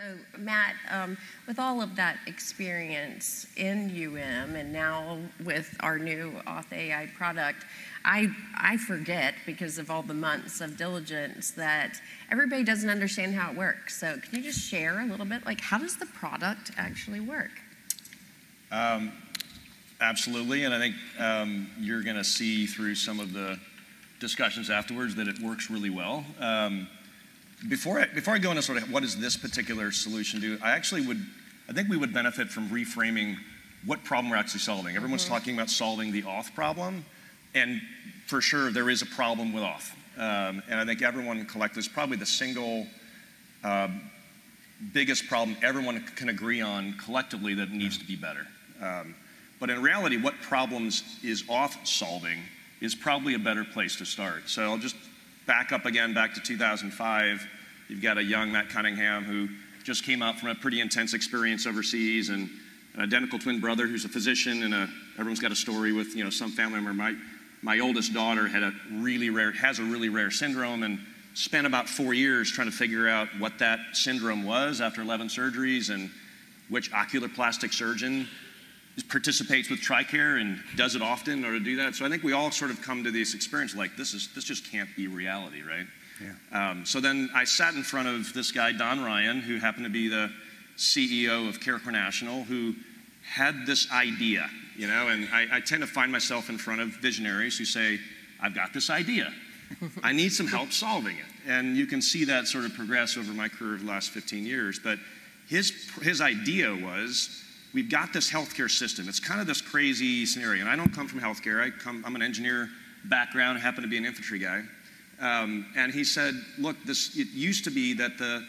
So, Matt, with all of that experience in UM and now with our new AuthAI product, I forget, because of all the months of diligence, that everybody doesn't understand how it works. So can you just share a little bit, like, how does the product actually work? Absolutely, and I think you're going to see through some of the discussions afterwards that it works really well. Before I go into sort of what does this particular solution do, I think we would benefit from reframing what problem we're actually solving. Everyone's talking about solving the auth problem, and for sure there is a problem with auth. And I think everyone collectively is probably the single biggest problem everyone can agree on collectively that needs to be better. But in reality, what problems is auth solving is probably a better place to start. So I'll just back up again, back to 2005. You've got a young Matt Cunningham who just came out from a pretty intense experience overseas, and an identical twin brother who's a physician, and everyone's got a story with some family member. My oldest daughter has a really rare syndrome, and spent about 4 years trying to figure out what that syndrome was after 11 surgeries, and which oculoplastic surgeon participates with TRICARE and does it often in order to do that. So I think we all sort of come to this experience like this just can't be reality, right? Yeah. So then I sat in front of this guy, Don Ryan, who happened to be the CEO of CareCore National, who had this idea, and I tend to find myself in front of visionaries who say, I've got this idea. I need some help solving it. And you can see that sort of progress over my career of the last 15 years. But his idea was, we've got this healthcare system. It's kind of this crazy scenario. And I don't come from healthcare. I'm an engineer background. I happen to be an infantry guy. And he said, look, it used to be that the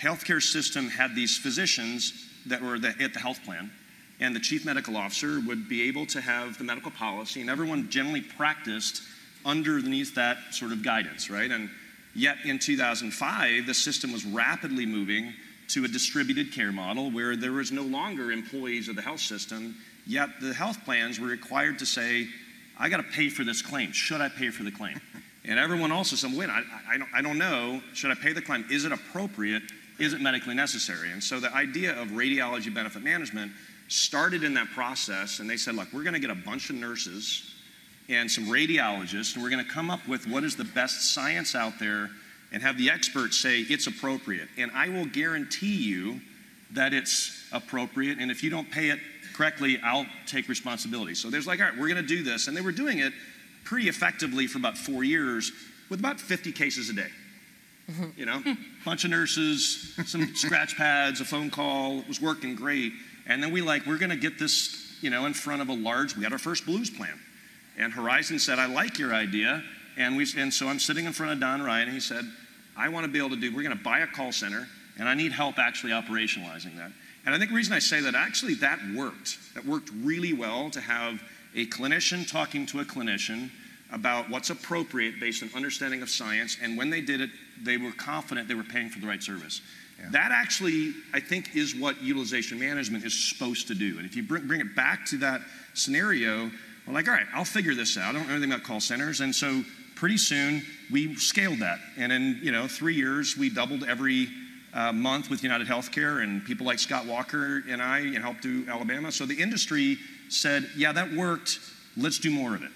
healthcare system had these physicians that were at the health plan, and the chief medical officer would be able to have the medical policy, and everyone generally practiced underneath that sort of guidance, right? And yet in 2005, the system was rapidly moving to a distributed care model where there was no longer employees of the health system, yet the health plans were required to say, I got to pay for this claim. Should I pay for the claim? And everyone also said, wait, I don't know. Should I pay the claim? Is it appropriate? Is it medically necessary? And so the idea of radiology benefit management started in that process, and they said, look, we're going to get a bunch of nurses and some radiologists, and we're going to come up with what is the best science out there and have the experts say it's appropriate. And I will guarantee you that it's appropriate, and if you don't pay it correctly, I'll take responsibility. So there's like, all right, we're going to do this. And they were doing it pretty effectively for about 4 years with about 50 cases a day. Bunch of nurses, some scratch pads, a phone call. It was working great. And then we're going to get this, in front of we had our first Blues plan. And Horizon said, I like your idea. And so I'm sitting in front of Don Ryan, and he said, I want to be able to we're going to buy a call center, and I need help actually operationalizing that. And I think the reason I say that, actually that worked. That worked really well to have a clinician talking to a clinician about what's appropriate based on understanding of science, and when they did it, they were confident they were paying for the right service. Yeah. That actually, I think, is what utilization management is supposed to do. And if you bring it back to that scenario, we're like, all right, I'll figure this out. I don't know anything about call centers. And so pretty soon, we scaled that. And in 3 years, we doubled every month with United Healthcare, and people like Scott Walker and I helped do Alabama. So the industry said, yeah, that worked. Let's do more of it.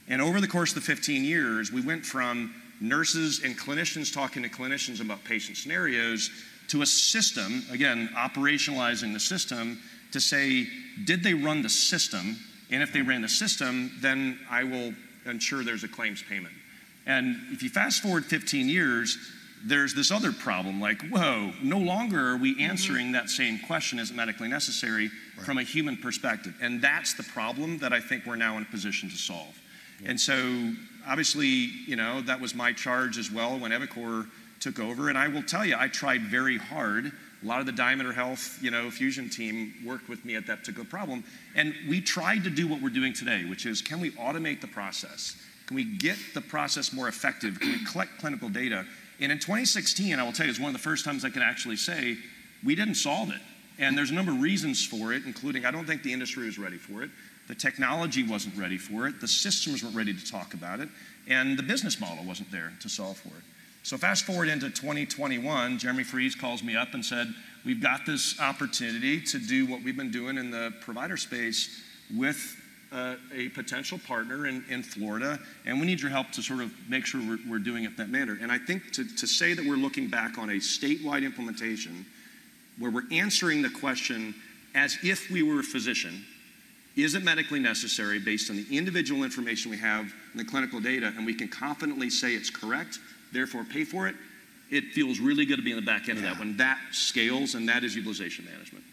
And over the course of the 15 years, we went from nurses and clinicians talking to clinicians about patient scenarios to a system, again, operationalizing the system to say, did they run the system? And if they ran the system, then I will ensure there's a claims payment. And if you fast forward 15 years, there's this other problem, like, whoa, no longer are we answering that same question, is it medically necessary, from a human perspective. And that's the problem that I think we're now in a position to solve. Yeah. And so, obviously, that was my charge as well when Evicor took over. And I will tell you, I tried very hard. A lot of the Diameter Health, Fusion team worked with me at that particular problem. And we tried to do what we're doing today, which is, can we automate the process? Can we get the process more effective? Can we collect clinical data? And in 2016, I will tell you, it's one of the first times I can actually say, we didn't solve it. And there's a number of reasons for it, including I don't think the industry was ready for it. The technology wasn't ready for it. The systems weren't ready to talk about it. And the business model wasn't there to solve for it. So fast forward into 2021, Jeremy Freeze calls me up and said, we've got this opportunity to do what we've been doing in the provider space with a potential partner in Florida, and we need your help to sort of make sure we're doing it in that manner. And I think to say that we're looking back on a statewide implementation where we're answering the question as if we were a physician, is it medically necessary based on the individual information we have in the clinical data, and we can confidently say it's correct, therefore pay for it, it feels really good to be in the back end of that when that scales, and that is utilization management.